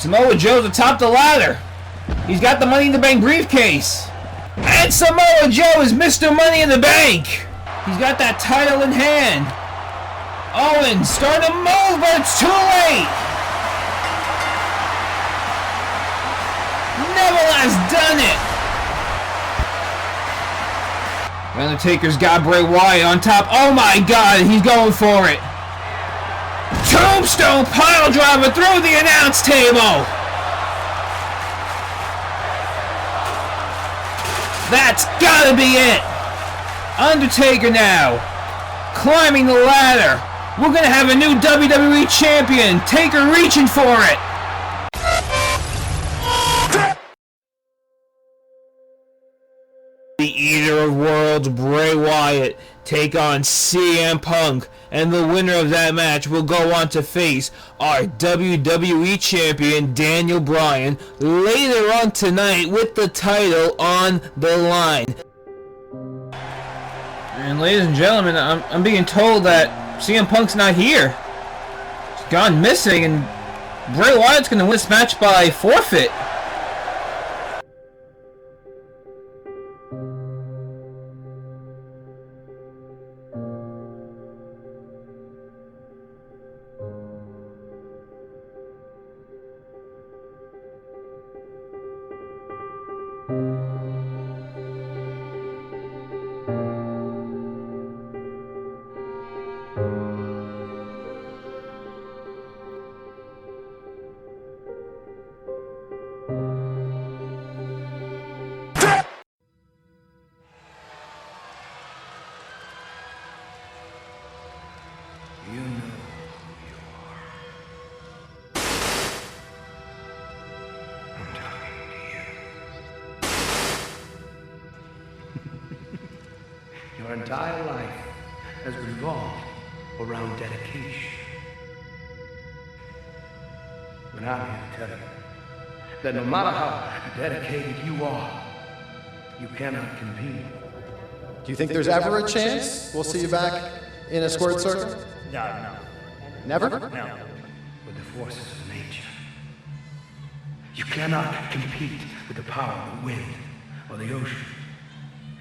Samoa Joe's atop the ladder. He's got the Money in the Bank briefcase. And Samoa Joe is Mr. Money in the Bank. He's got that title in hand. Owens starting to move, but it's too late. Neville has done it. Undertaker's got Bray Wyatt on top. Oh my God, he's going for it. Tombstone pile driver through the announce table. That's gotta be it. Undertaker now climbing the ladder. We're gonna have a new WWE champion. Taker reaching for it. The Eater of Worlds, Bray Wyatt, take on CM Punk, and the winner of that match will go on to face our WWE Champion, Daniel Bryan, later on tonight with the title on the line. And ladies and gentlemen, I'm being told that CM Punk's not here. He's gone missing, and Bray Wyatt's going to win this match by forfeit. You know who you are. I'm talking to you. Your entire life has revolved around dedication. But I'm here to tell you that no matter how dedicated you are, you cannot compete. Do you think there's ever a chance we'll see you back in a squirt circle? No. Never? No. With the forces of nature. You cannot compete with the power of the wind or the ocean.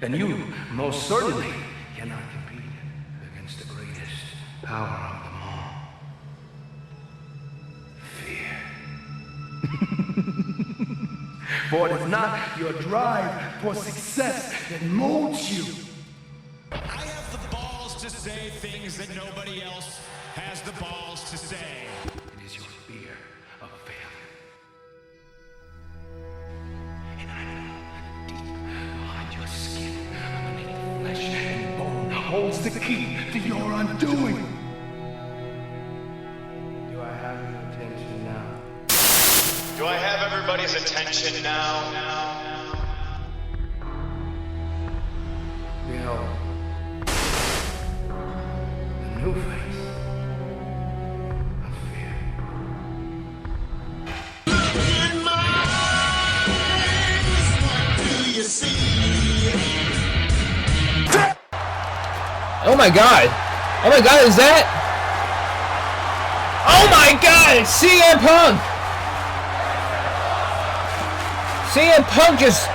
And you, most certainly, cannot compete against the greatest power of them all. Fear. For it is not your drive for success that molds you. I have the balls to say things that nobody else has the balls to say. It is your fear of failure. And I know deep behind your skin, underneath flesh and bone, holds the key to your undoing. Do I have your attention now? Do I have everybody's attention now? Behold, the new face of fear. In my eyes, what do you see? Oh my God! Oh my God, is that? Oh my God, it's CM Punk! CM Punk just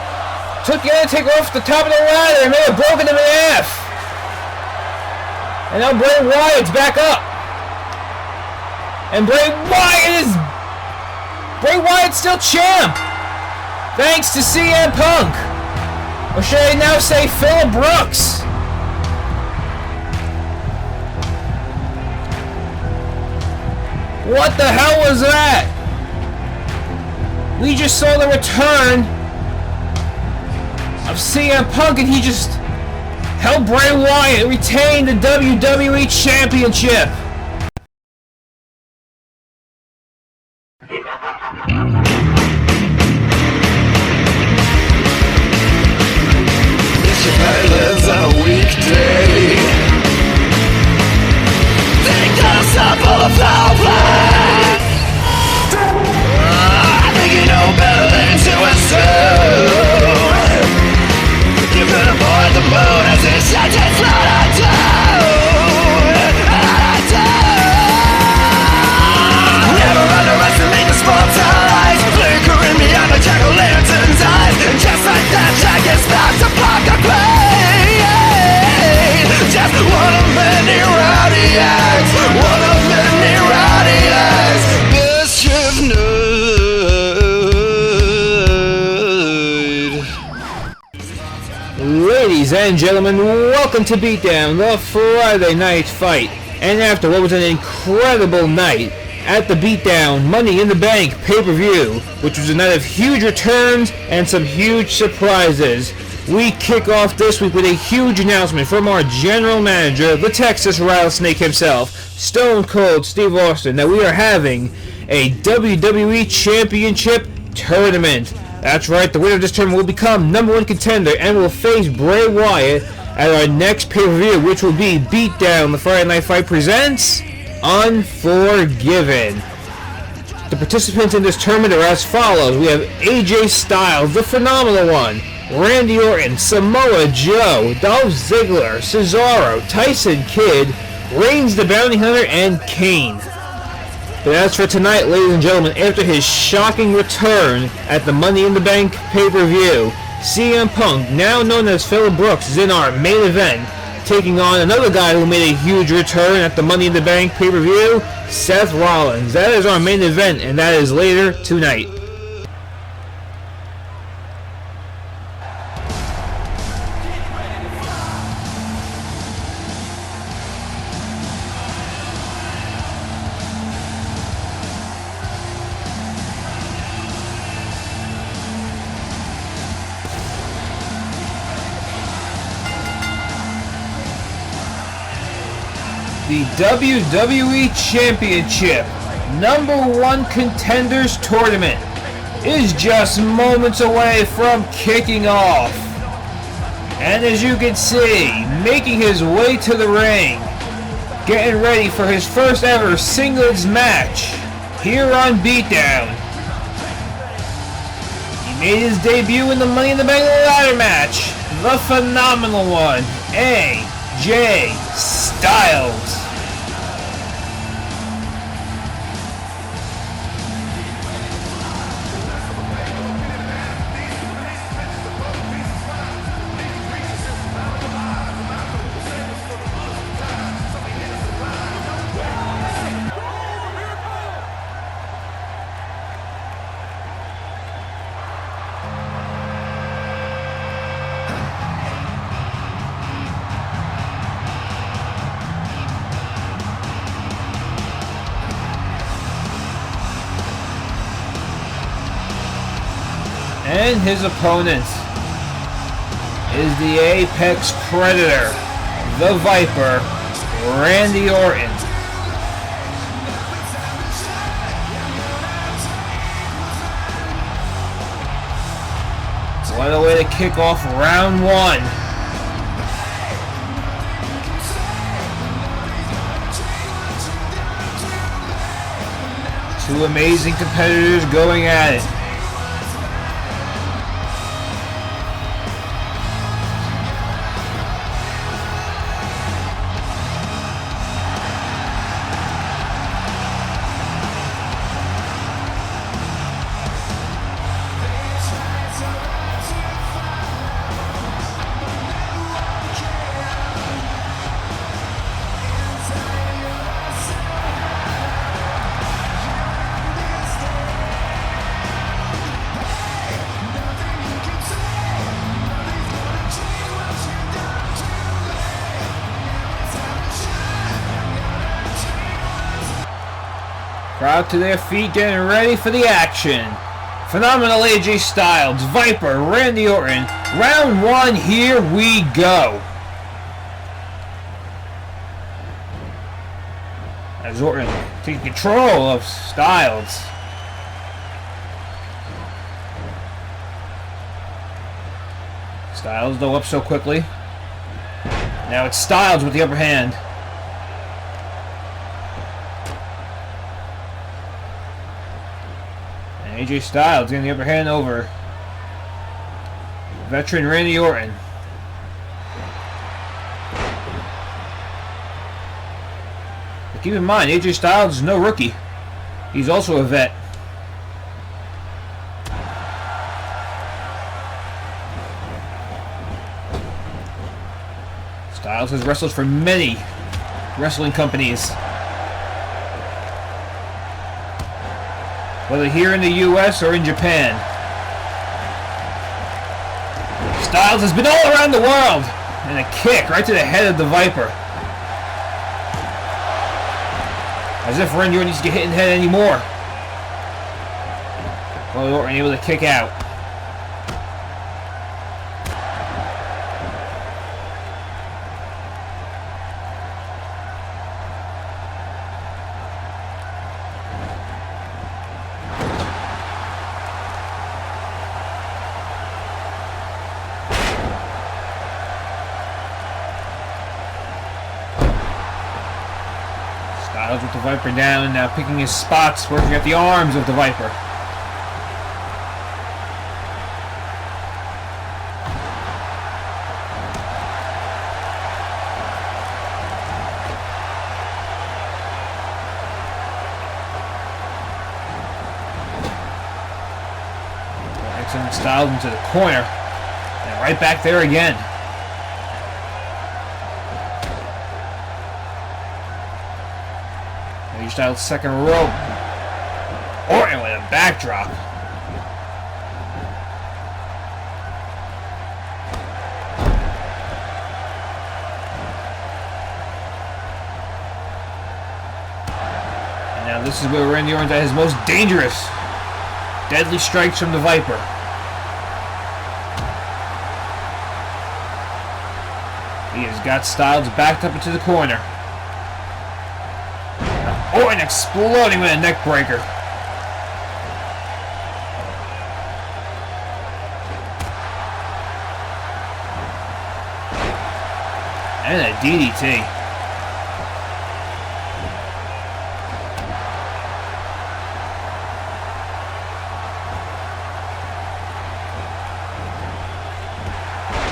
took the Undertaker off the top of the ladder and may have broken him in half. And now Bray Wyatt's back up. And Bray Wyatt's still champ. Thanks to CM Punk. Or should I now say Phillip Brooks? What the hell was that? We just saw the return of CM Punk, and he just helped Bray Wyatt retain the WWE Championship. It's your playlist on a weekday. They got us up on the flower plan. I think you know better than to assume. You could avoid the moon as it shines its light on down. Ladies and gentlemen, welcome to Beatdown, the Friday night fight. And after what was an incredible night at the Beatdown Money in the Bank pay-per-view, which was a night of huge returns and some huge surprises, we kick off this week with a huge announcement from our general manager, the Texas Rattlesnake himself, Stone Cold Steve Austin, that we are having a WWE Championship Tournament. That's right, the winner of this tournament will become #1 contender and will face Bray Wyatt at our next pay-per-view, which will be Beatdown, the Friday Night Fight presents Unforgiven. The participants in this tournament are as follows. We have AJ Styles, the Phenomenal One, Randy Orton, Samoa Joe, Dolph Ziggler, Cesaro, Tyson Kidd, Reigns the Bounty Hunter, and Kane. But as for tonight, ladies and gentlemen, after his shocking return at the Money in the Bank pay-per-view, CM Punk, now known as Phil Brooks, is in our main event, taking on another guy who made a huge return at the Money in the Bank pay-per-view, Seth Rollins. That is our main event, and that is later tonight. The WWE Championship #1 Contenders Tournament is just moments away from kicking off. And as you can see, making his way to the ring, getting ready for his first ever singles match here on Beatdown. He made his debut in the Money in the Bank ladder match, the Phenomenal One, AJ Styles. And his opponent is the Apex Predator, the Viper, Randy Orton. What a way to kick off round one. Two amazing competitors going at it. Crowd to their feet, getting ready for the action. Phenomenal AJ Styles, Viper, Randy Orton. Round one, here we go. As Orton taking control of Styles. Styles though up so quickly. Now it's Styles with the upper hand. AJ Styles getting the upper hand over veteran Randy Orton. But keep in mind, AJ Styles is no rookie. He's also a vet. Styles has wrestled for many wrestling companies. Whether here in the US or in Japan. Styles has been all around the world. And a kick right to the head of the Viper. As if Randy Orton needs to get hit in the head anymore. Well, Orton able to kick out. Styles with the Viper down, now picking his spots, working at the arms of the Viper. Sending Styles into the corner. And right back there again. AJ Styles' second rope. Orton with a backdrop. And now this is where Randy Orton's at his most dangerous. Deadly strikes from the Viper. He has got Styles backed up into the corner. Orton exploding with a neck breaker. And a DDT.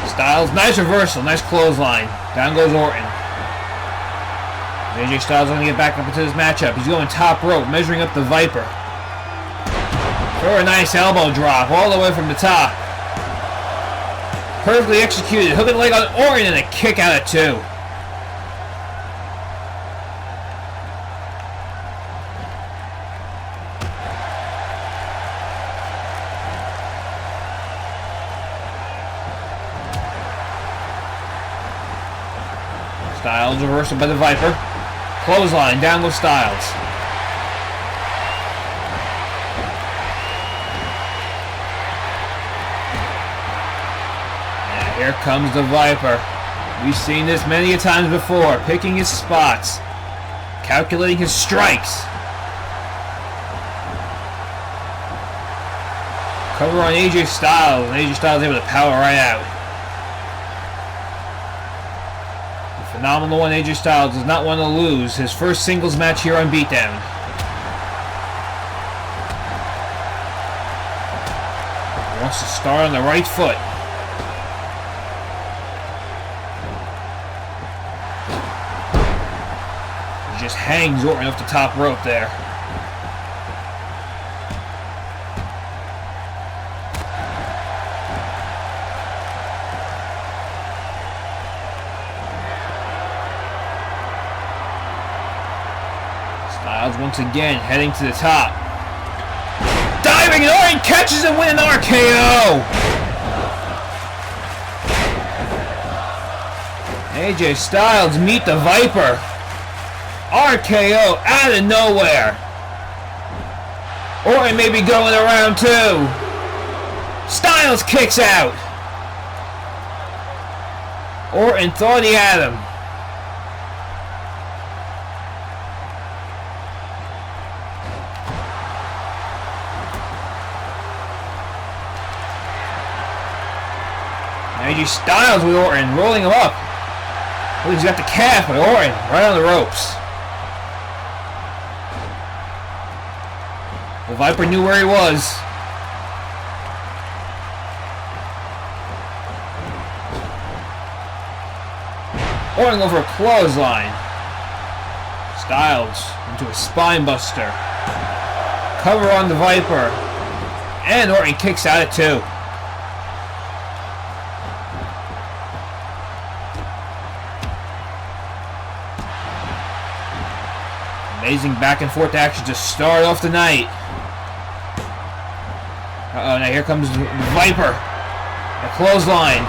Styles, nice reversal, nice clothesline. Down goes Orton. AJ Styles going to get back up into this matchup. He's going top rope, measuring up the Viper. Throw a nice elbow drop all the way from the top. Perfectly executed. Hook and leg on Orton and a kick out at 2. Styles reversal by the Viper. Clothesline, down goes Styles. And here comes the Viper. We've seen this many a times before. Picking his spots. Calculating his strikes. Cover on AJ Styles. And AJ Styles able to power right out. Phenomenal one. AJ Styles does not want to lose his first singles match here on Beatdown. He wants to start on the right foot. He just hangs Orton off the top rope there. Styles once again heading to the top. Diving and Orton catches and wins an RKO. AJ Styles meet the Viper. RKO out of nowhere. Orton may be going around too. Styles kicks out. Orton thought he had him. AJ Styles with Orton, rolling him up. Oh, he's got the calf by Orton, right on the ropes. The Viper knew where he was. Orton over a clothesline. Styles into a spine buster. Cover on the Viper. And Orton kicks out at 2. Amazing back and forth action to start off the night. Uh-oh, now here comes the Viper. A clothesline.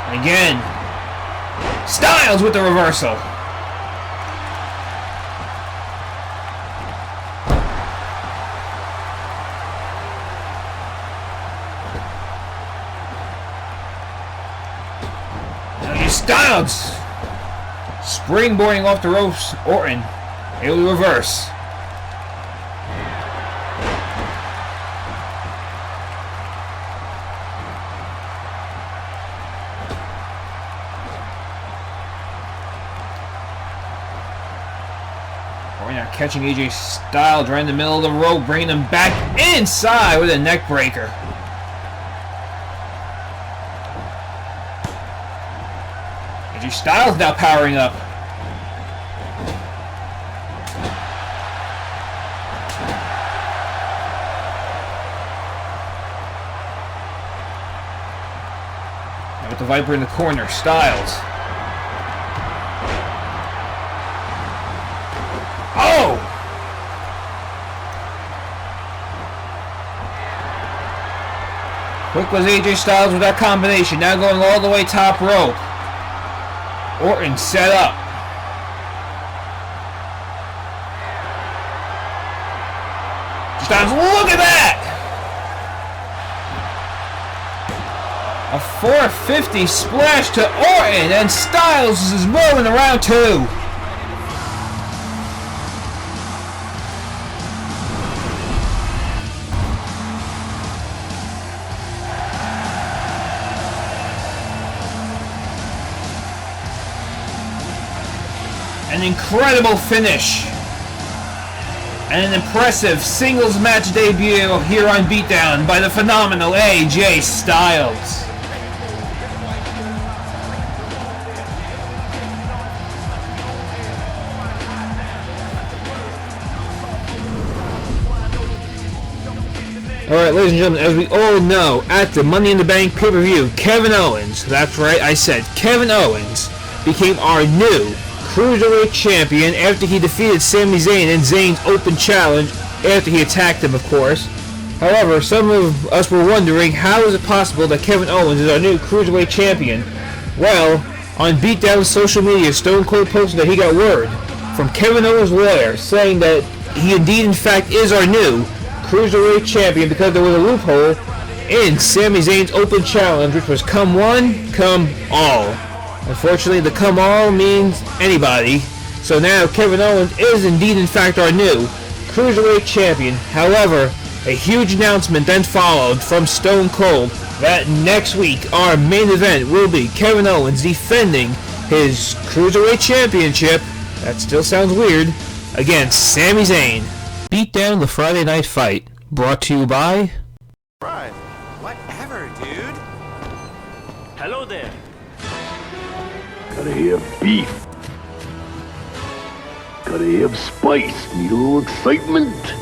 And again, Styles with the reversal. Styles springboarding off the ropes. Orton able to reverse. Orton now catching AJ Styles right in the middle of the rope, bringing him back inside with a neck breaker. AJ Styles now powering up. Now with the Viper in the corner, Styles. Oh! Quick was AJ Styles with that combination. Now going all the way top rope. Orton set up. Styles, look at that! A 450 splash to Orton, and Styles is moving around two. An incredible finish and an impressive singles match debut here on Beatdown by the phenomenal AJ Styles. Alright, ladies and gentlemen, as we all know, at the Money in the Bank pay-per-view, Kevin Owens, that's right, I said Kevin Owens, became our new Cruiserweight Champion after he defeated Sami Zayn in Zayn's Open Challenge, after he attacked him, of course. However, some of us were wondering, how is it possible that Kevin Owens is our new Cruiserweight Champion? Well, on Beatdown's social media, Stone Cold posted that he got word from Kevin Owens' lawyer saying that he indeed, in fact, is our new Cruiserweight Champion because there was a loophole in Sami Zayn's Open Challenge, which was come one, come all. Unfortunately, the come all means anybody. So now Kevin Owens is indeed, in fact, our new Cruiserweight Champion. However, a huge announcement then followed from Stone Cold that next week our main event will be Kevin Owens defending his Cruiserweight Championship, that still sounds weird, against Sami Zayn. Beatdown the Friday Night Fight, brought to you by... Right. Whatever, dude. Hello there. Gotta have beef. Gotta have spice. Need a little excitement.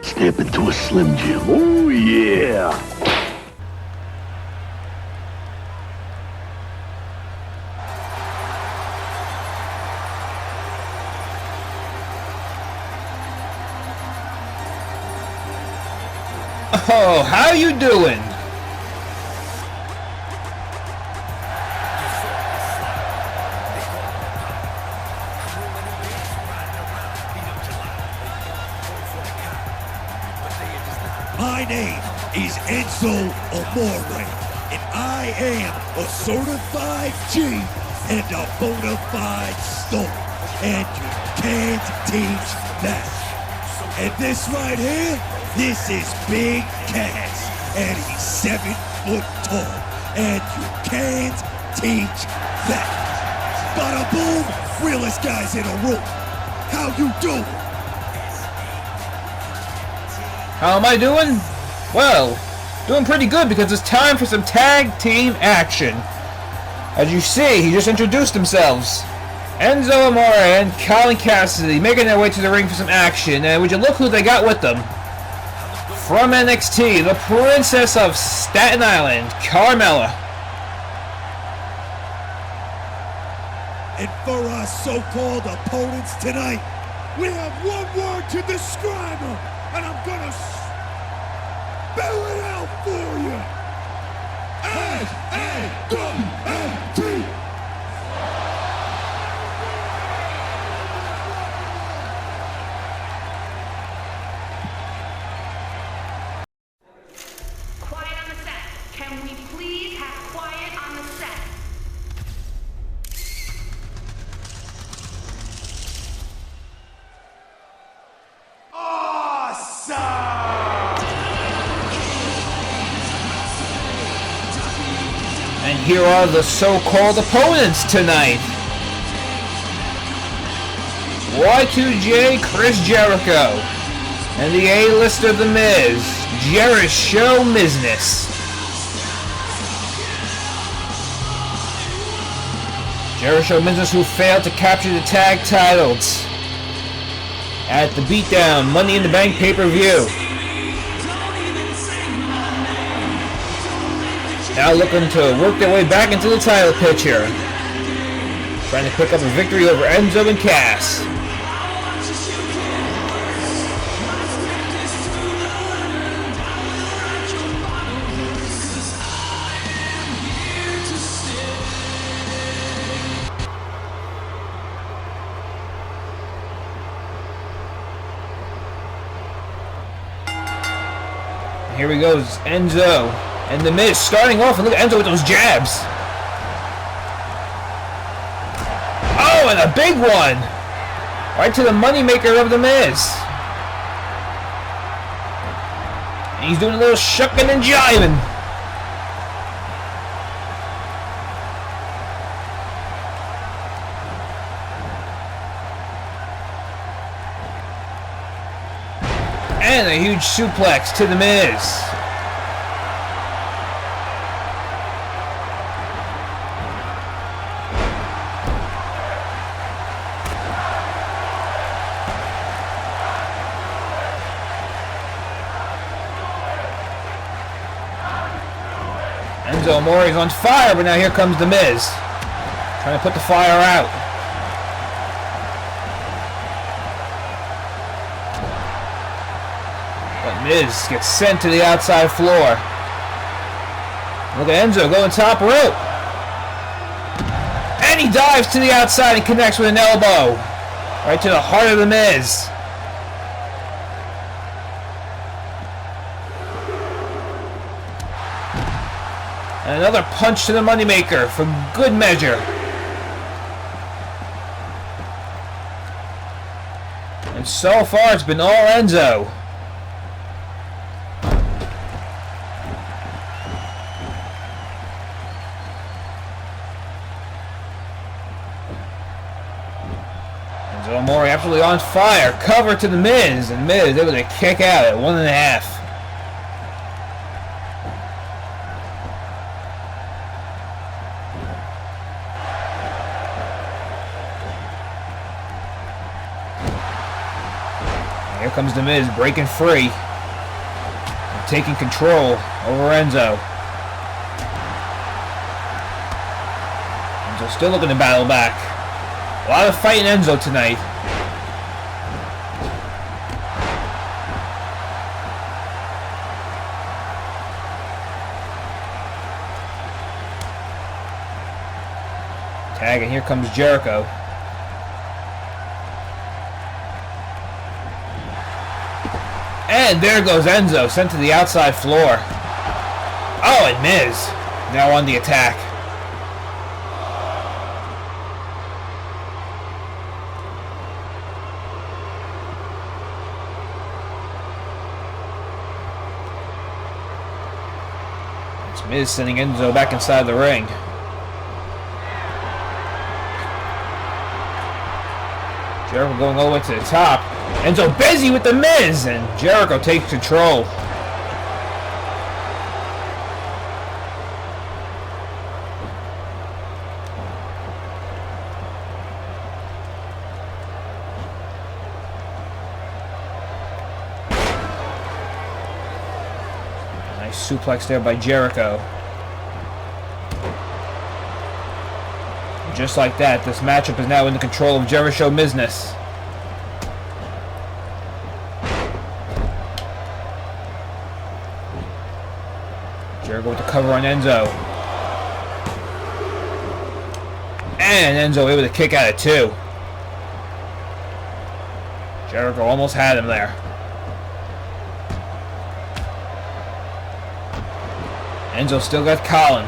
Step into a Slim Jim. Oh yeah. Oh, how you doing? My name is Enzo Amore, and I am a certified G and a bona fide stoner, and you can't teach that. And this right here, this is Big Cass, and he's 7 foot tall, and you can't teach that. Bada boom, realest guys in a room. How you doing? How am I doing? Well, doing pretty good because it's time for some tag team action. As you see, he just introduced themselves. Enzo Amore and Colin Cassidy making their way to the ring for some action. And would you look who they got with them? From NXT, the Princess of Staten Island, Carmella. And for our so-called opponents tonight, we have one word to describe them, and I'm gonna spell it out for you. A-A-W-A-T. here are the so-called opponents tonight. Y2J Chris Jericho and the A-lister The Miz, Jericho Mizness. Jericho Mizness, who failed to capture the tag titles at the Beatdown Money in the Bank pay-per-view. Now looking to work their way back into the title picture. Trying to pick up a victory over Enzo and Cass. Here we go, Enzo and The Miz starting off, and look at Enzo with those jabs. Oh, and a big one! Right to the moneymaker of The Miz. And he's doing a little shucking and jiving. And a huge suplex to The Miz. Enzo Amore's on fire, but now here comes The Miz. Trying to put the fire out. Miz gets sent to the outside floor. Look at Enzo going top rope. And he dives to the outside and connects with an elbow. Right to the heart of The Miz. And another punch to the moneymaker for good measure. And so far it's been all Enzo. Amore absolutely on fire. Cover to The Miz, and Miz able to kick out at 1.5. Here comes The Miz breaking free and taking control over Enzo. Enzo still looking to battle back. A lot of fighting Enzo tonight. Tag, and here comes Jericho. And there goes Enzo, sent to the outside floor. Oh, and Miz now on the attack. Miz sending Enzo back inside the ring. Jericho going all the way to the top. Enzo busy with The Miz, and Jericho takes control. Nice suplex there by Jericho. Just like that, this matchup is now in the control of Jericho Mizness. Jericho with the cover on Enzo. And Enzo able to kick out at 2. Jericho almost had him there. Enzo still got Colin.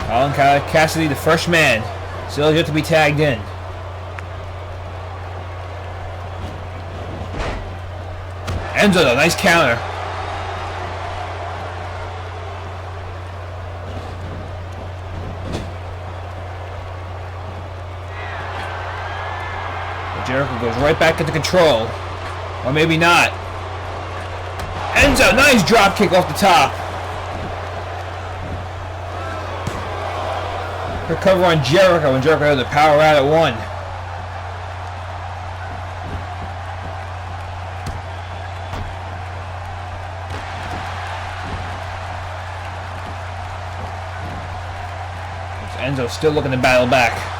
Colin Cassidy, the first man, still yet to be tagged in. Enzo though, nice counter. Jericho goes right back into control. Or maybe not. Enzo, nice drop kick off the top. Recover on Jericho, and Jericho has the power out at 1. Enzo still looking to battle back.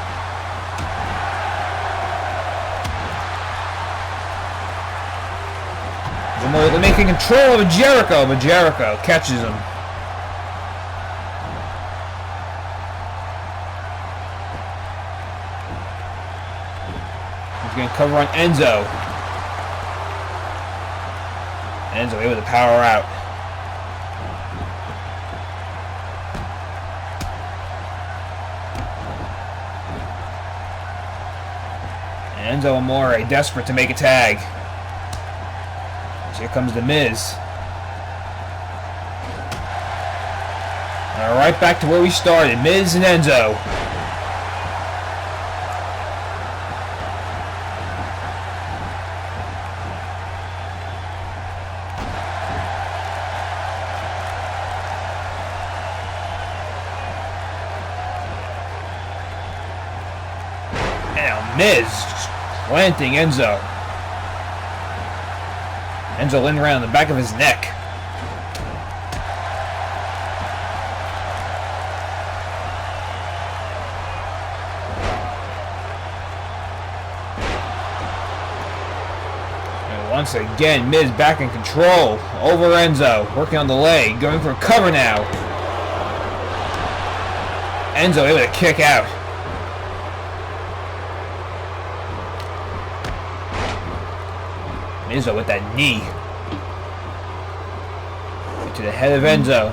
They're making control of Jericho, but Jericho catches him. He's going to cover on Enzo. Enzo able to power out. Enzo Amore desperate to make a tag. Here comes The Miz. Right back to where we started. Miz and Enzo. And Miz just planting Enzo. Enzo landing around the back of his neck. And once again, Miz back in control over Enzo. Working on the leg. Going for a cover now. Enzo able to kick out. Enzo with that knee. To the head of Enzo.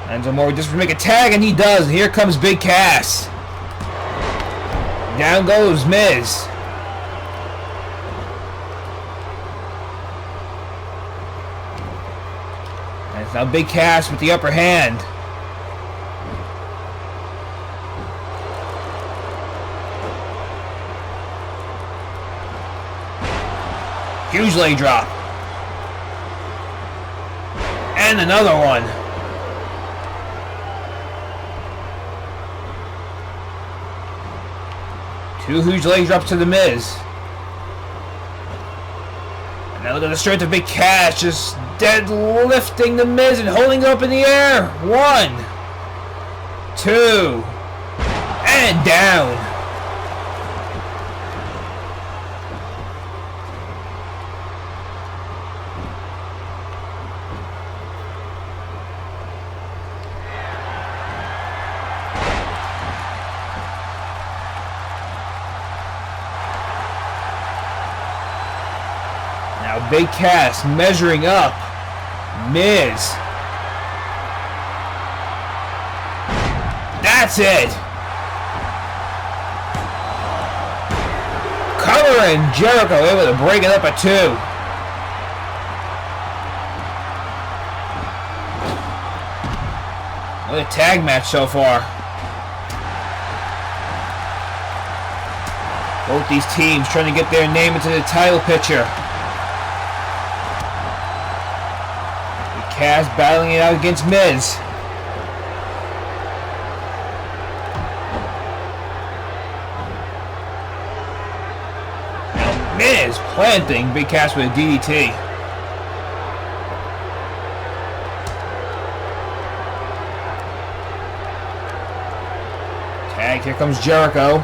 Enzo Amore just to make a tag, and he does. Here comes Big Cass. Down goes Miz. And it's now Big Cass with the upper hand. Huge leg drop. And another one. Two huge leg drops to The Miz. And now look at the strength of Big Cass, just deadlifting The Miz and holding it up in the air. 1, 2, and down. Now Big Cass measuring up. Miz. That's it. Covering Jericho able to break it up at 2. What a tag match so far. Both these teams trying to get their name into the title picture. Cass battling it out against Miz. Now Miz planting Big Cass with a DDT. Tag, here comes Jericho.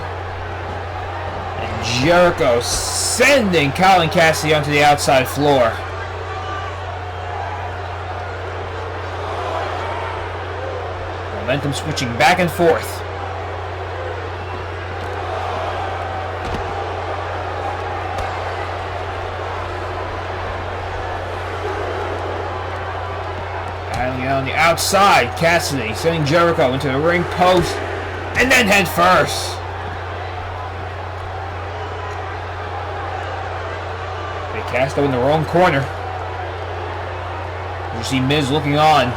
And Jericho sending Colin Cassidy onto the outside floor. Momentum switching back and forth. Battling out on the outside, Cassidy sending Jericho into the ring post and then head first. Big Cass though in the wrong corner. You see Miz looking on.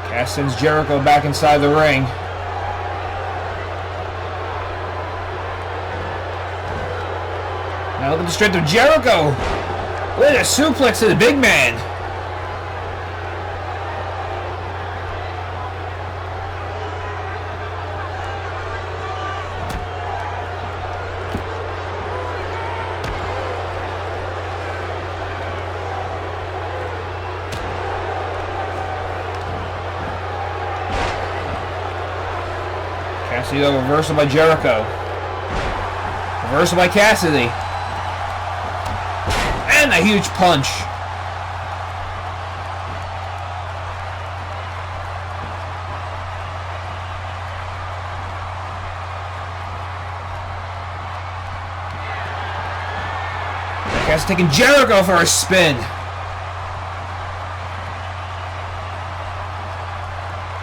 Cass sends Jericho back inside the ring. Now look at the strength of Jericho. Look at a suplex to the big man. Cassidy, reversal by Jericho. Reversal by Cassidy. And a huge punch. Cassidy taking Jericho for a spin.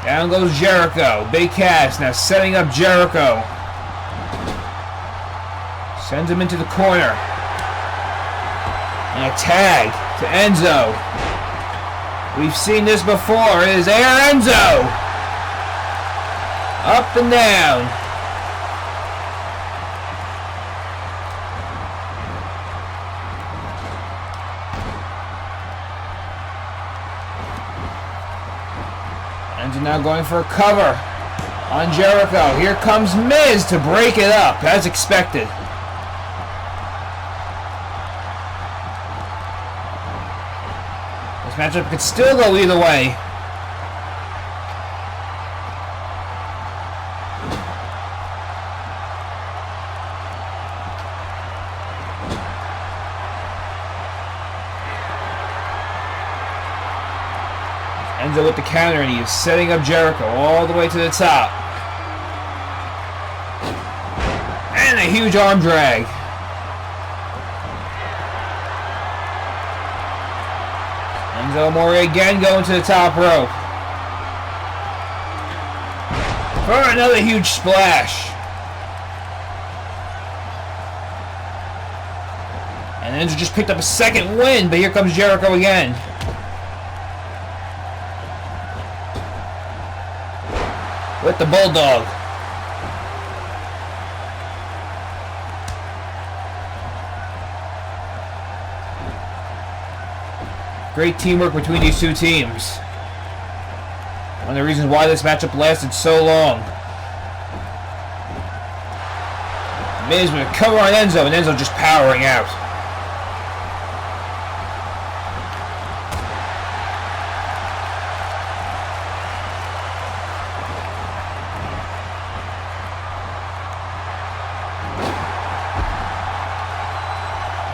Down goes Jericho. Big Cass now setting up Jericho. Sends him into the corner. And a tag to Enzo. We've seen this before. It is Air Enzo. Up and down. Enzo now going for a cover on Jericho. Here comes Miz to break it up, as expected. This matchup could still go either way. Enzo with the counter, and he is setting up Jericho all the way to the top. And a huge arm drag. Enzo Amore again going to the top rope. For another huge splash. And Enzo just picked up a second win, but here comes Jericho again. With the Bulldog. Great teamwork between these two teams. One of the reasons why this matchup lasted so long. Miz with a cover on Enzo, and Enzo just powering out.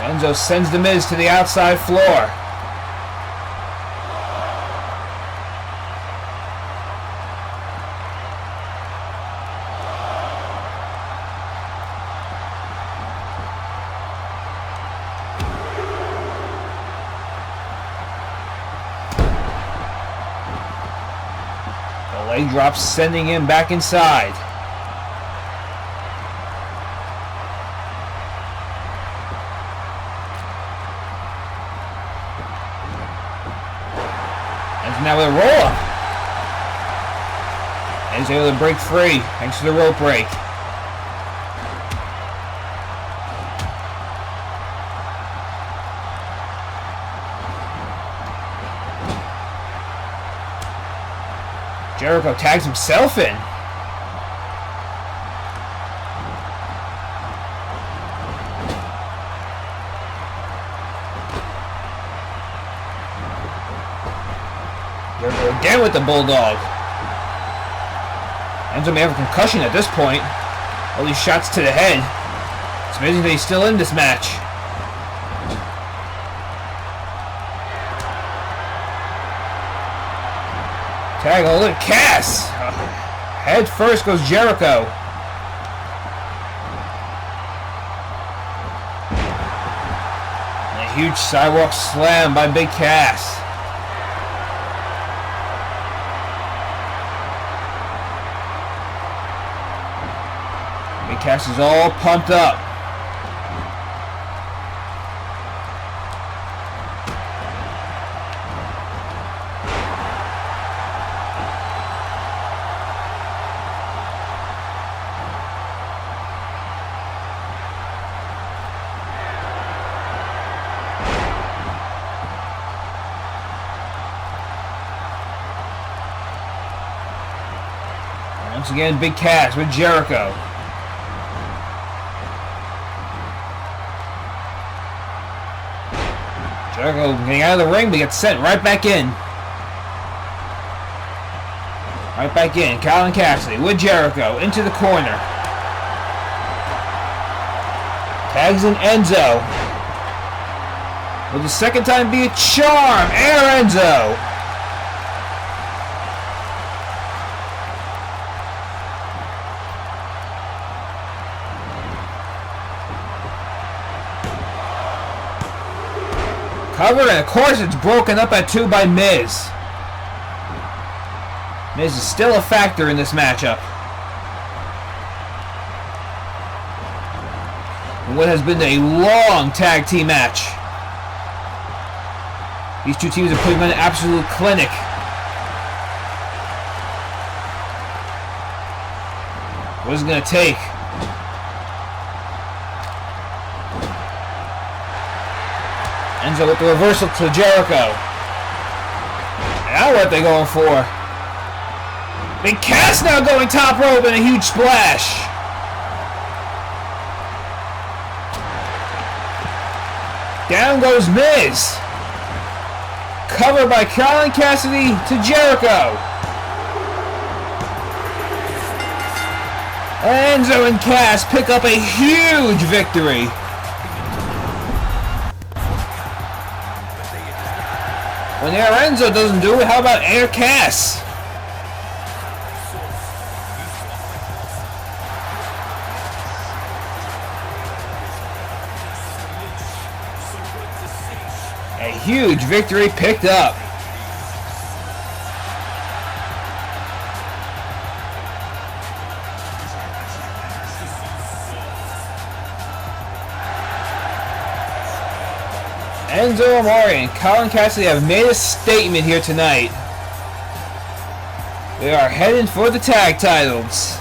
Enzo sends the Miz to the outside floor. The leg drop sending him back inside. Now with a roll-up. And he's able to break free thanks to the rope break. Jericho tags himself in. Jericho again with the Bulldog. Enzo may have a concussion at this point. All these shots to the head. It's amazing that he's still in this match. Tag, oh look, Cass! Head first goes Jericho. And a huge sidewalk slam by Big Cass. Big Cass is all pumped up. Once again, Big Cass with Jericho. Jericho getting out of the ring, but gets sent right back in. Right back in. Colin Cassidy with Jericho into the corner. Tags in Enzo. Will the second time be a charm? Air Enzo. Covered, and of course it's broken up at 2 by Miz. Miz is still a factor in this matchup. In what has been a long tag team match. These two teams are putting on an absolute clinic. What is it going to take? Enzo with the reversal to Jericho. Now what are they going for? Big Cass now going top rope and a huge splash. Down goes Miz. Covered by Colin Cassidy to Jericho. Enzo and Cass pick up a huge victory. When Air Enzo doesn't do it, how about Air Cass? A huge victory picked up. Enzo Amore and Colin Cassidy have made a statement here tonight. They are heading for the tag titles.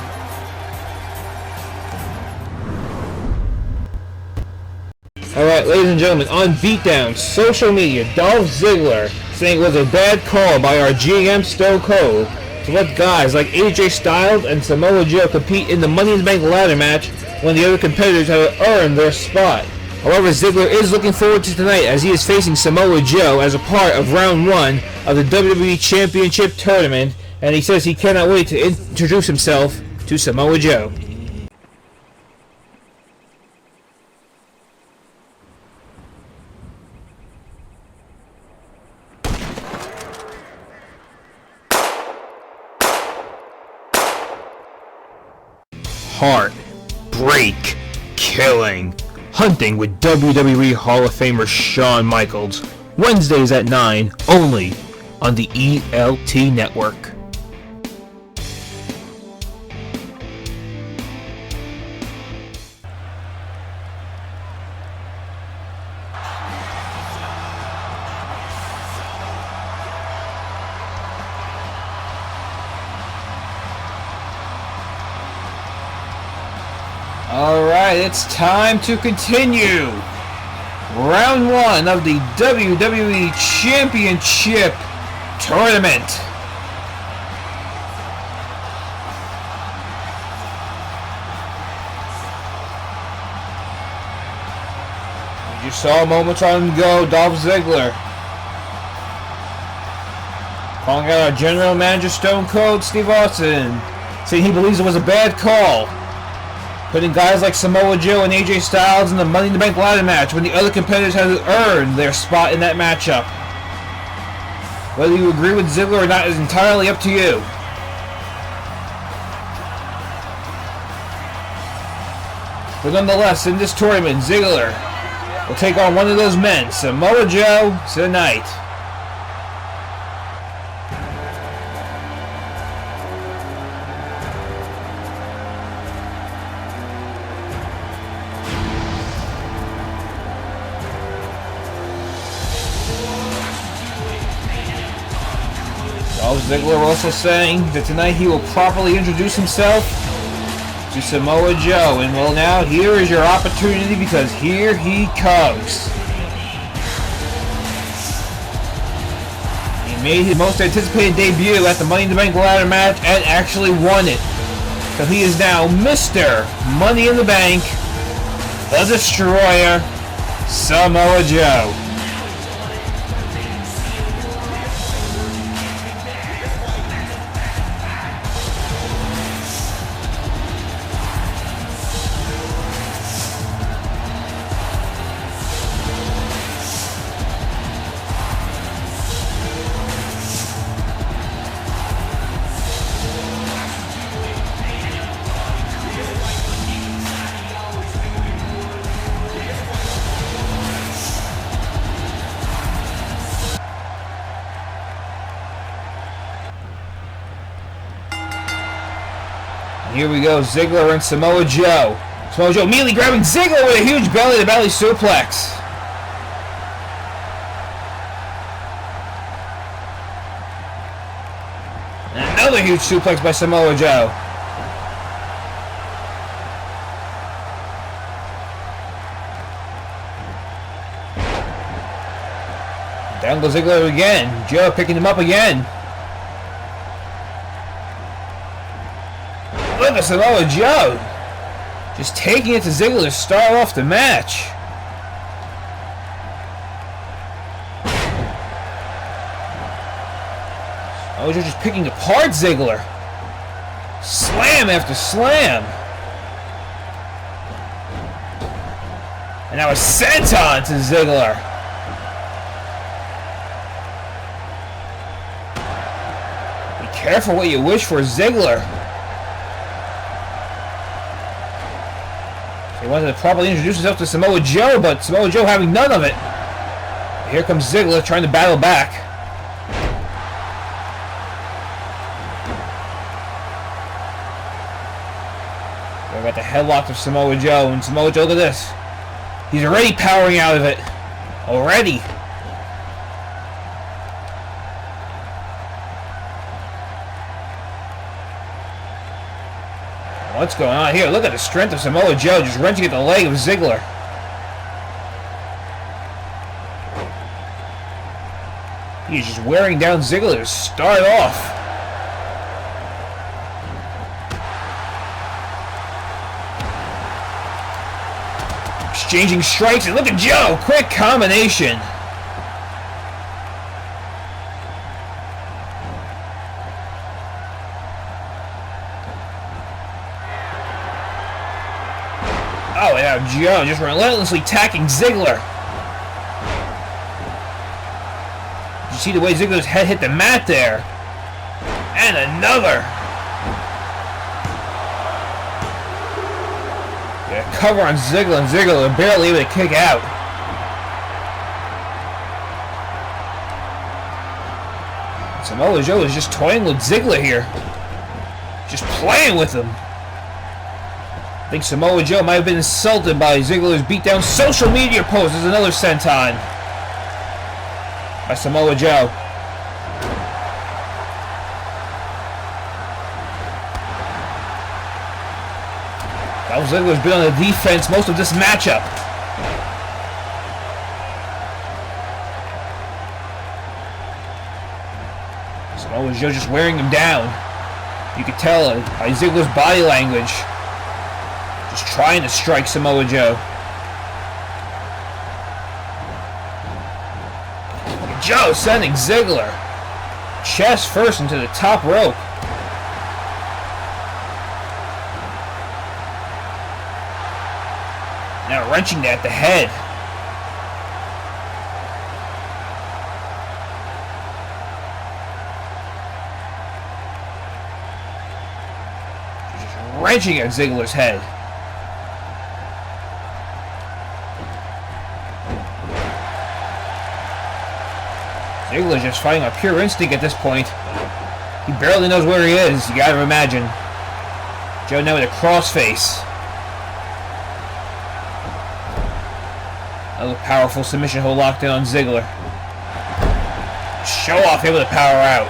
Alright, ladies and gentlemen, on Beatdown, social media, Dolph Ziggler saying it was a bad call by our GM Stone Cold to let guys like AJ Styles and Samoa Joe compete in the Money in the Bank ladder match when the other competitors have earned their spot. However, Ziggler is looking forward to tonight as he is facing Samoa Joe as a part of round 1 of the WWE Championship Tournament, and he says he cannot wait to introduce himself to Samoa Joe. Heartbreak Killing. Hunting with WWE Hall of Famer Shawn Michaels. Wednesdays at 9, only on the ELT Network. Alright, it's time to continue. Round 1 of the WWE Championship Tournament. You saw moments on go, Dolph Ziggler calling out our General Manager Stone Cold Steve Austin, saying he believes it was a bad call, putting guys like Samoa Joe and AJ Styles in the Money in the Bank ladder match when the other competitors had earned their spot in that matchup. Whether you agree with Ziggler or not is entirely up to you. But nonetheless, in this tournament, Ziggler will take on one of those men, Samoa Joe, tonight. Dolph Ziggler also saying that tonight he will properly introduce himself to Samoa Joe. And well, now here is your opportunity, because here he comes. He made his most anticipated debut at the Money in the Bank ladder match and actually won it. So he is now Mr. Money in the Bank, the Destroyer, Samoa Joe. Here we go, Ziggler and Samoa Joe. Samoa Joe immediately grabbing Ziggler with a huge belly-to-belly suplex. And another huge suplex by Samoa Joe. Down goes Ziggler again. Joe picking him up again. Look at Samoa Joe. Just taking it to Ziggler to start off the match. Samoa Joe just picking apart Ziggler. Slam after slam. And now a senton to Ziggler. Be careful what you wish for, Ziggler. He wanted to properly introduce himself to Samoa Joe, but Samoa Joe having none of it. Here comes Ziggler trying to battle back. We got the headlock of Samoa Joe, and Samoa Joe, look at this. He's already powering out of it. Already. What's going on here? Look at the strength of Samoa Joe just wrenching at the leg of Ziggler. He's just wearing down Ziggler to start off. Exchanging strikes, and look at Joe! Quick combination. Oh, yeah, Joe just relentlessly attacking Ziggler. Did you see the way Ziggler's head hit the mat there? And another. Yeah, cover on Ziggler, and Ziggler barely able to kick out. Samoa Joe is just toying with Ziggler here. Just playing with him. I think Samoa Joe might have been insulted by Ziggler's beatdown social media post. There's another senton by Samoa Joe. Dolph Ziggler's been on the defense most of this matchup. Samoa Joe just wearing him down. You could tell by Ziggler's body language. Just trying to strike Samoa Joe. Joe sending Ziggler chest first into the top rope. Now wrenching at the head. Just wrenching at Ziggler's head. Ziggler's just fighting on pure instinct at this point. He barely knows where he is, you gotta imagine. Joe now with a crossface. Another powerful submission hold locked in on Ziggler. Show off able to power out.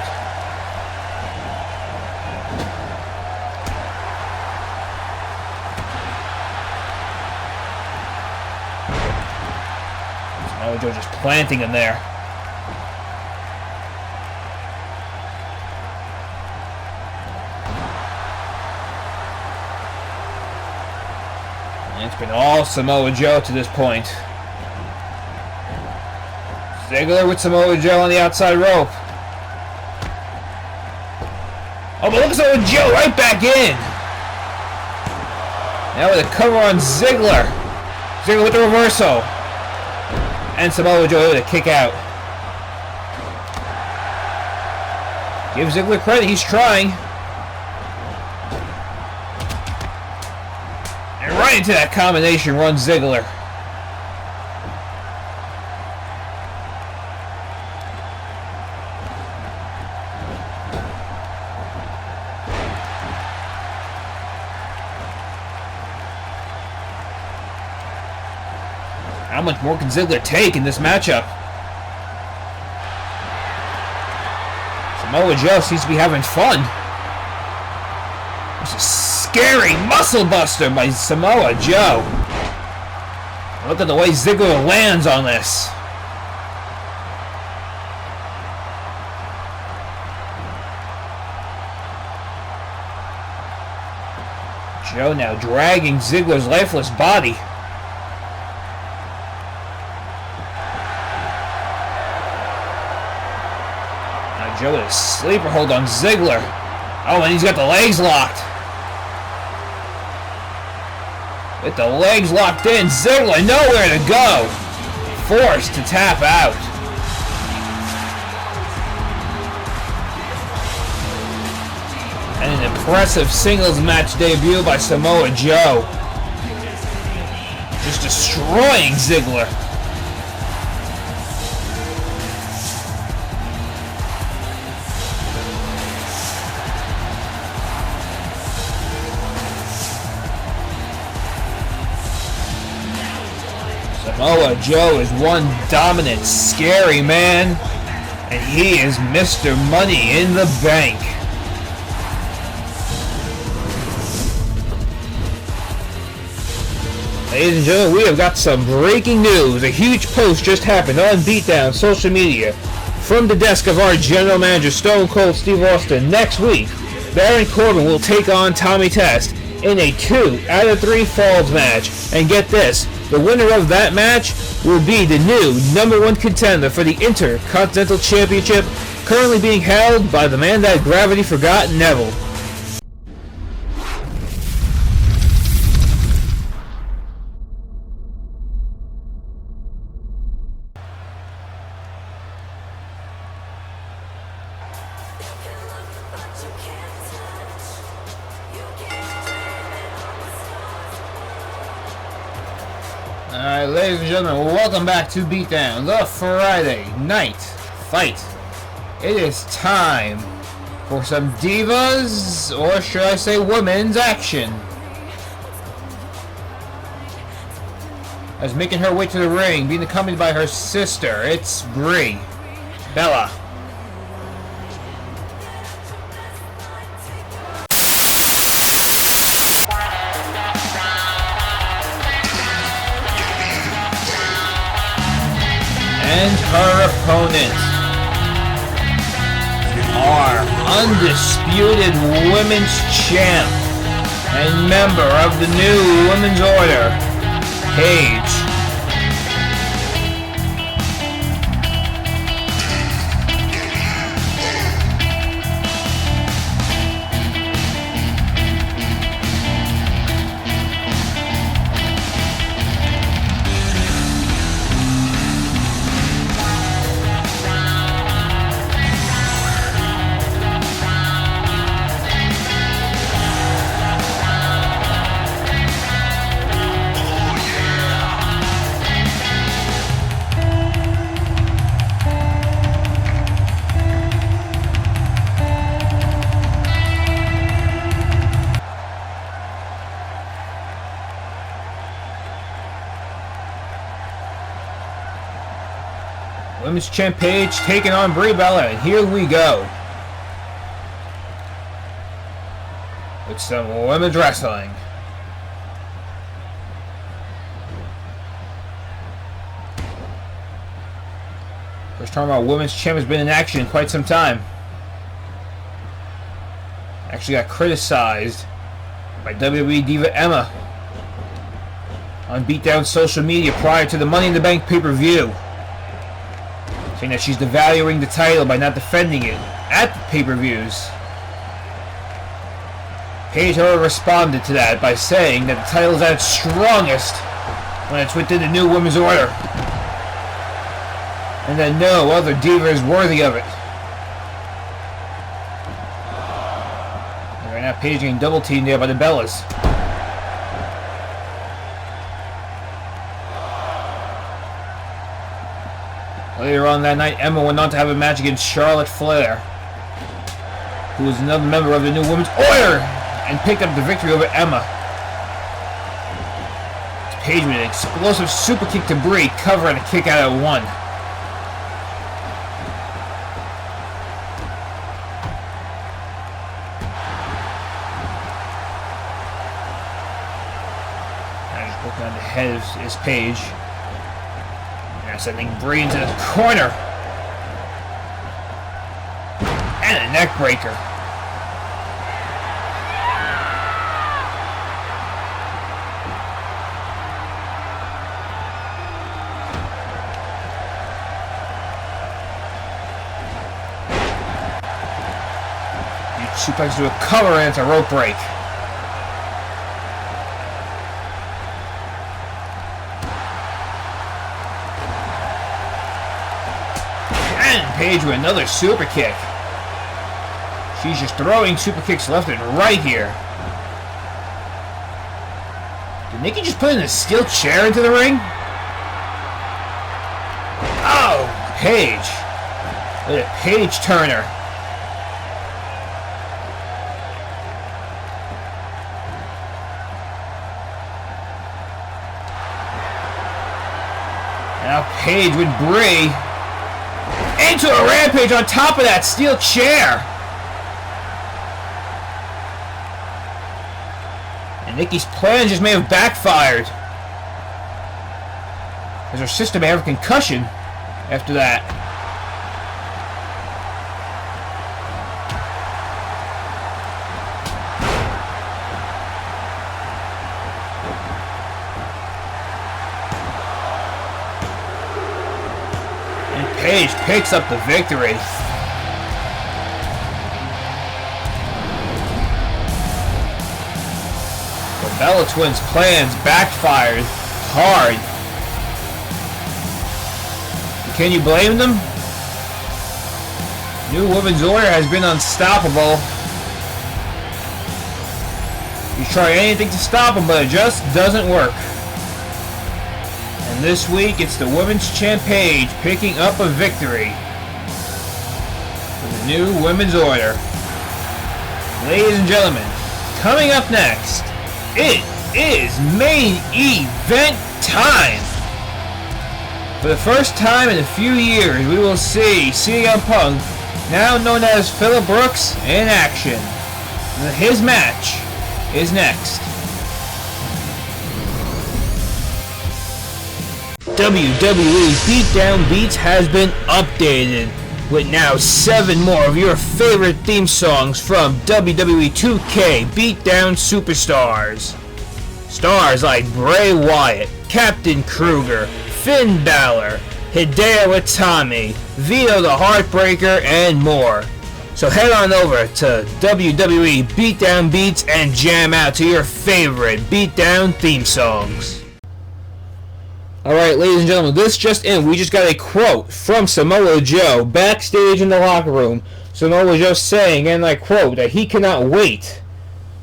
Samoa Joe just planting him there. It's been all Samoa Joe to this point. Ziggler with Samoa Joe on the outside rope. Oh, but look at Samoa Joe right back in. Now with a cover on Ziggler. Ziggler with the reversal. And Samoa Joe with a kick out. Give Ziggler credit, he's trying. And right into that combination runs Ziggler. How much more can Ziggler take in this matchup? Samoa Joe seems to be having fun. It's a scary muscle buster by Samoa Joe. Look at the way Ziggler lands on this. Joe now dragging Ziggler's lifeless body. Joe with a sleeper hold on Ziggler. Oh, and he's got the legs locked. With the legs locked in, Ziggler nowhere to go. Forced to tap out. And an impressive singles match debut by Samoa Joe. Just destroying Ziggler. Samoa Joe is one dominant, scary man, and he is Mr. Money in the Bank. Ladies and gentlemen, we have got some breaking news. A huge post just happened on Beatdown social media from the desk of our general manager, Stone Cold Steve Austin. Next week, Baron Corbin will take on Tommy Test in a 2 out of 3 falls match. And get this, the winner of that match will be the new #1 contender for the Intercontinental Championship, currently being held by the man that gravity forgot, Neville. Alright, ladies and gentlemen, welcome back to Beatdown, the Friday night fight. It is time for some divas, or should I say women's action. As making her way to the ring, being accompanied by her sister, it's Brie Bella. And her opponent, our undisputed women's champ and member of the new Women's Order, Paige. Women's Champ Paige taking on Brie Bella, and here we go with some women's wrestling. First time our women's champ has been in action in quite some time. Actually got criticized by WWE Diva Emma on Beatdown social media prior to the Money in the Bank pay-per-view, saying that she's devaluing the title by not defending it at the pay-per-views. Paige, however, responded to that by saying that the title is at its strongest when it's within the new women's order, and that no other diva is worthy of it. And right now, Paige getting double teamed there by the Bellas. Later on that night, Emma went on to have a match against Charlotte Flair, who is another member of the new women's order, and picked up the victory over Emma. Paige with an explosive super kick to Brie, covering a kick out at 1. Now just working on the head is Paige. Now sending Brie into the corner. And a neck breaker. Suplex to a cover, and it's a rope break. And Paige with another super kick. She's just throwing super kicks left and right here. Did Nikki just put in a steel chair into the ring? Oh, Paige. Look at Paige Turner. Now Paige with Brie into a rampage on top of that steel chair. And Nikki's plan just may have backfired, as her sister may have a concussion after that. Paige picks up the victory. The Bella Twins' plans backfired hard. Can you blame them? New Women's Order has been unstoppable. You try anything to stop them, but it just doesn't work. And this week, it's the Women's Champ Paige picking up a victory for the new Women's Order. Ladies and gentlemen, coming up next, it is main event time. For the first time in a few years, we will see CM Punk, now known as Phillip Brooks, in action. His match is next. WWE Beatdown Beats has been updated with now 7 more of your favorite theme songs from WWE 2K Beatdown Superstars. Stars like Bray Wyatt, Captain Kruger, Finn Balor, Hideo Itami, Vito the Heartbreaker, and more. So head on over to WWE Beatdown Beats and jam out to your favorite Beatdown theme songs. Alright, ladies and gentlemen, this just in. We just got a quote from Samoa Joe backstage in the locker room. Samoa Joe saying, and I quote, that he cannot wait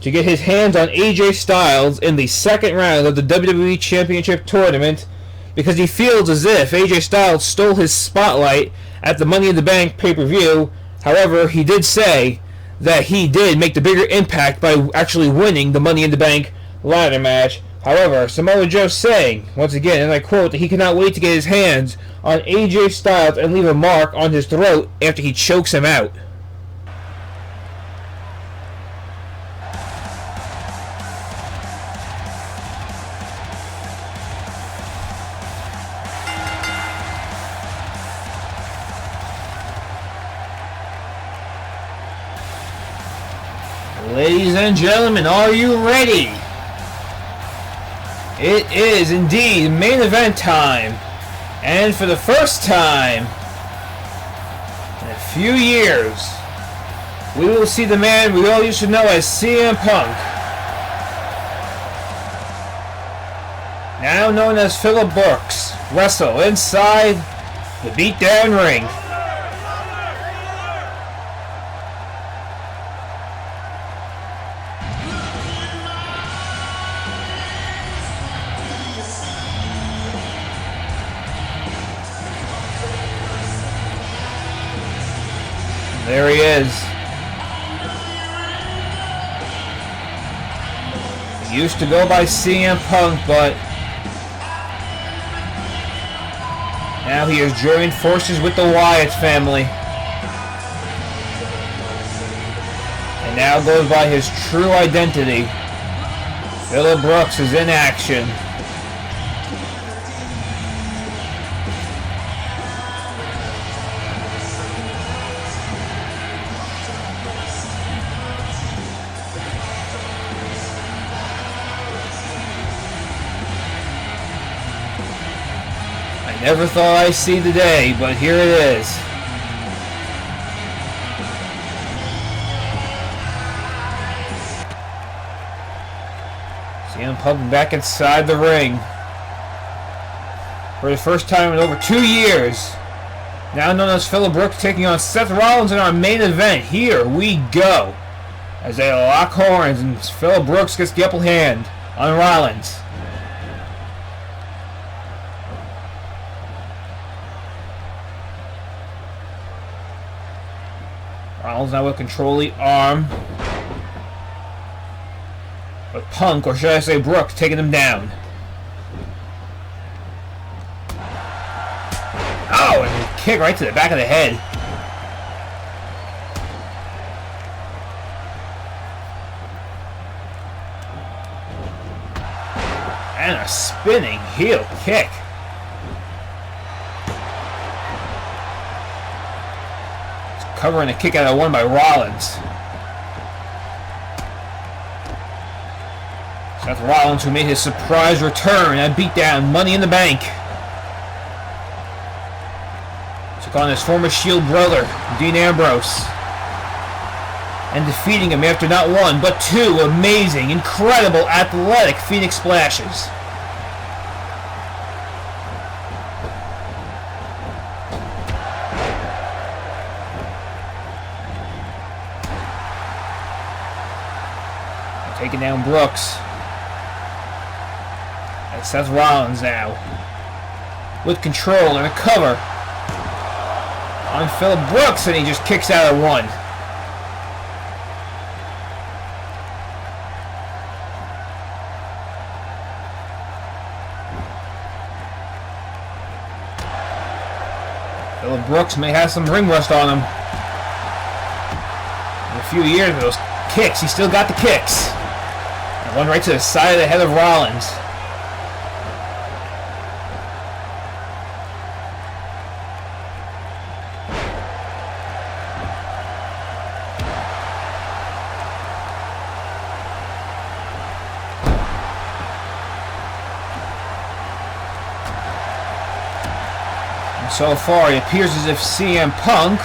to get his hands on AJ Styles in the second round of the WWE Championship Tournament, because he feels as if AJ Styles stole his spotlight at the Money in the Bank pay-per-view. However, he did say that he did make the bigger impact by actually winning the Money in the Bank ladder match. However, Samoa Joe saying, once again, and I quote, that he cannot wait to get his hands on AJ Styles and leave a mark on his throat after he chokes him out. Ladies and gentlemen, are you ready? It is indeed main event time. And for the first time in a few years, we will see the man we all used to know as CM Punk, now known as Phillip Brooks, wrestle inside the beatdown ring. There he is. He used to go by CM Punk, but now he has joined forces with the Wyatt family. And now goes by his true identity. Phillip Brooks is in action. Never thought I'd see the day, but here it is. CM Punk back inside the ring for the first time in over 2 years. Now known as Phillip Brooks taking on Seth Rollins in our main event. Here we go. As they lock horns and Phillip Brooks gets the upper hand on Rollins. Rollins now will control the arm. But Punk, or should I say Brooks, taking him down. Oh, and a kick right to the back of the head. And a spinning heel kick. Covering a kick out of one by Rollins. Seth Rollins, who made his surprise return at Beatdown Money in the Bank, took on his former Shield brother, Dean Ambrose, and defeating him after not one, but two amazing, incredible, athletic Phoenix Splashes. Taking down Brooks. And Seth Rollins now with control and a cover on Phillip Brooks, and he just kicks out of one. Phillip Brooks may have some ring rust on him. In a few years, those kicks, he still got the kicks. And one right to the side of the head of Rollins. And so far, it appears as if CM Punk,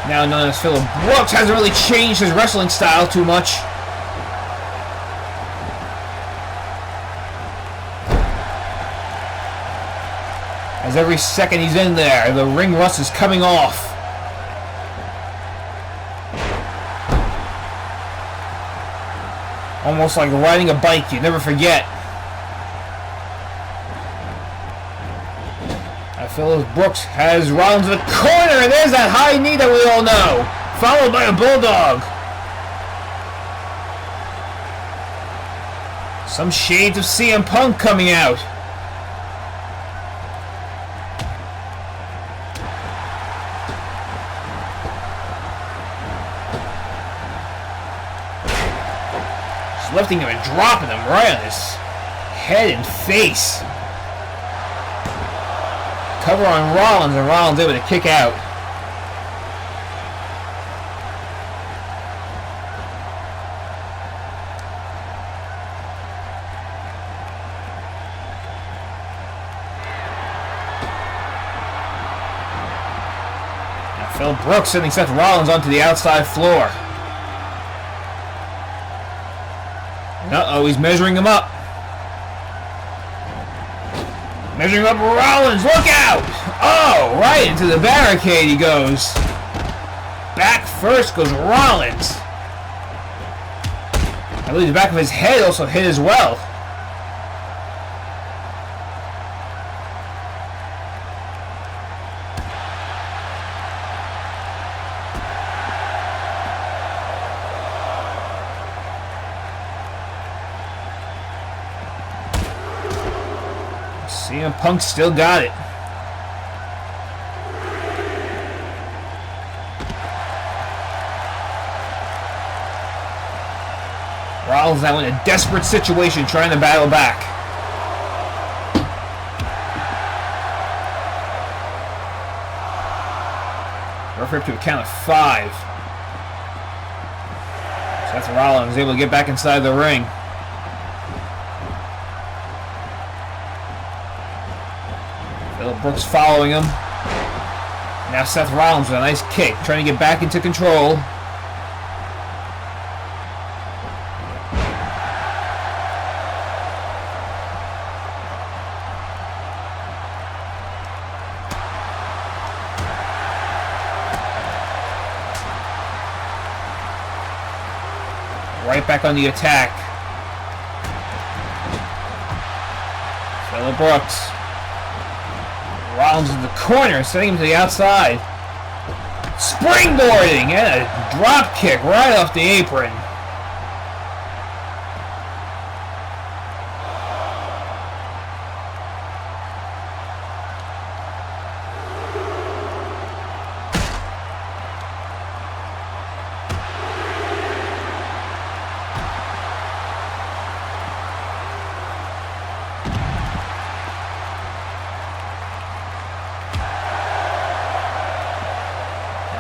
now known as Phillip Brooks, hasn't really changed his wrestling style too much. As every second he's in there, the ring rust is coming off. Almost like riding a bike, you never forget. Phillip Brooks has Rollins in the corner, and there's that high knee that we all know, followed by a bulldog. Some shades of CM Punk coming out. Just lifting him and dropping him right on his head and face. Cover on Rollins, and Rollins able to kick out. Phil Brooks sending Seth Rollins onto the outside floor. Uh-oh, he's measuring him up. Measuring up Rollins, look out! Oh, right into the barricade he goes. Back first goes Rollins. I believe the back of his head also hit as well. CM Punk still got it. Rollins now in a desperate situation trying to battle back. Referee up to a count of 5. Seth Rollins able to get back inside the ring. Phil Brooks following him. Now Seth Rollins with a nice kick, trying to get back into control. Right back on the attack. Phil Brooks. Rollins in the corner, sending him to the outside. Springboarding and a drop kick right off the apron.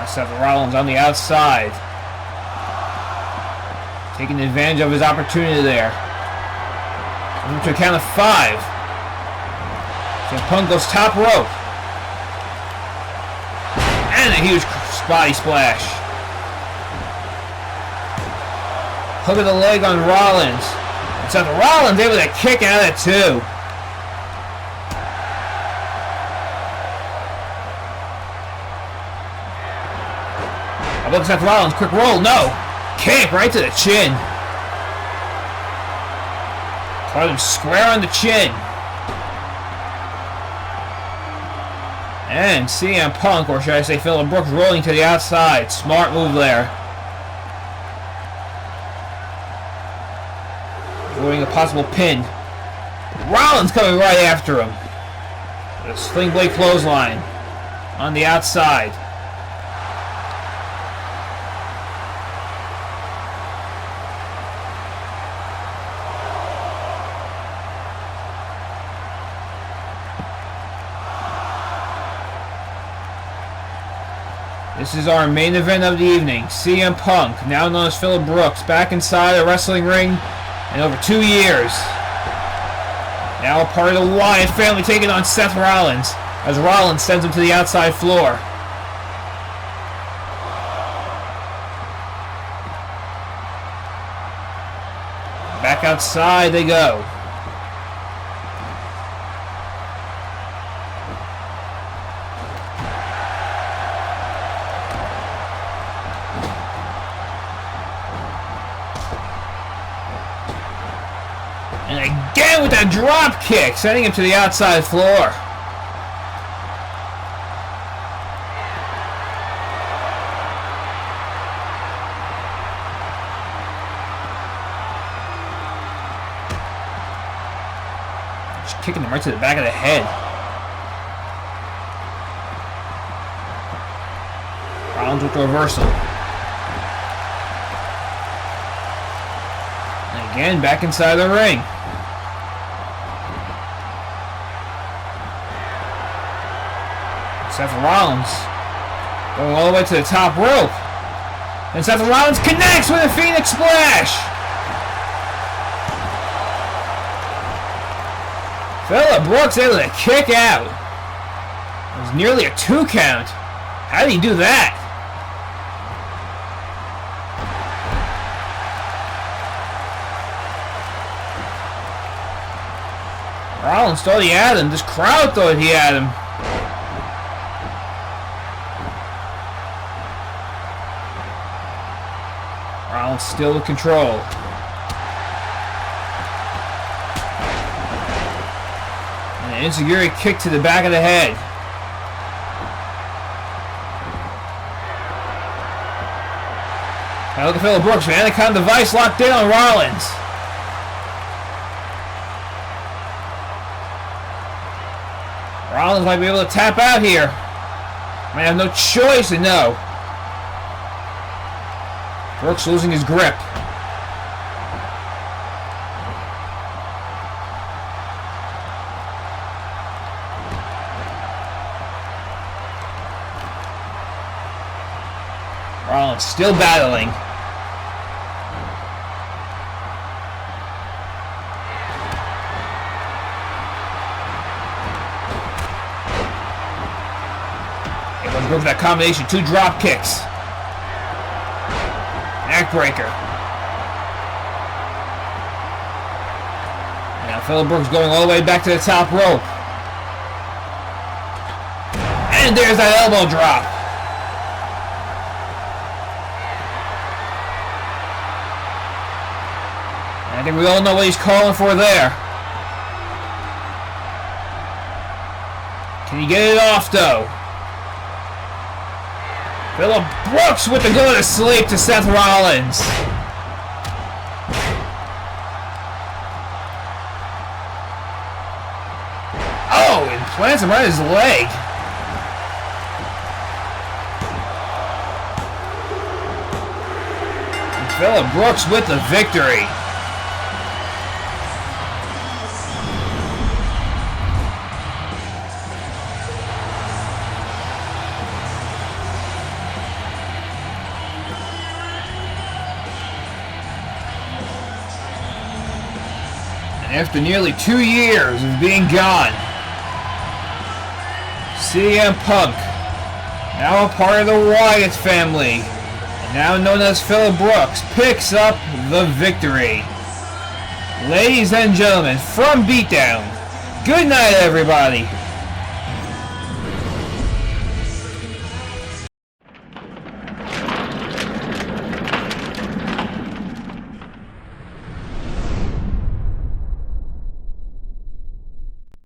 Seth Rollins on the outside. Taking advantage of his opportunity there. To a count of 5. So Punk goes top rope. And a huge body splash. Hook of the leg on Rollins. And Seth Rollins able to kick out of 2. Look at Seth Rollins, quick roll, no! Kick right to the chin. Caught him square on the chin. And CM Punk, or should I say Phil Brooks, rolling to the outside. Smart move there. Avoiding a possible pin. Rollins coming right after him. The Sling Blade clothesline on the outside. This is our main event of the evening. CM Punk, now known as Phil Brooks, back inside a wrestling ring in over 2 years. Now a part of the Wyatt family taking on Seth Rollins as Rollins sends him to the outside floor. Back outside they go. And again with that drop kick, sending him to the outside floor. Just kicking him right to the back of the head. Rollins with the reversal. And again, back inside the ring. Seth Rollins going all the way to the top rope. And Seth Rollins connects with a Phoenix Splash. Phil Brooks able to kick out. It was nearly a 2 count. How did he do that? Rollins thought he had him. This crowd thought he had him. Rollins still with control. And an insecurity kick to the back of the head. Now look at Phillip Brooks, man. Anaconda device locked in on Rollins. Rollins might be able to tap out here. Might have no choice to no. Brooks losing his grip. Rollins still battling. Let's go for that combination. 2 drop kicks. Neckbreaker. Now Phillip Brooks going all the way back to the top rope. And there's that elbow drop. I think we all know what he's calling for there. Can he get it off though? Phillip Brooks with the go to sleep to Seth Rollins. Oh, and plants him right in his leg. And Phillip Brooks with the victory. After nearly 2 years of being gone, CM Punk, now a part of the Wyatt family, and now known as Phillip Brooks, picks up the victory. Ladies and gentlemen, from Beatdown, good night everybody.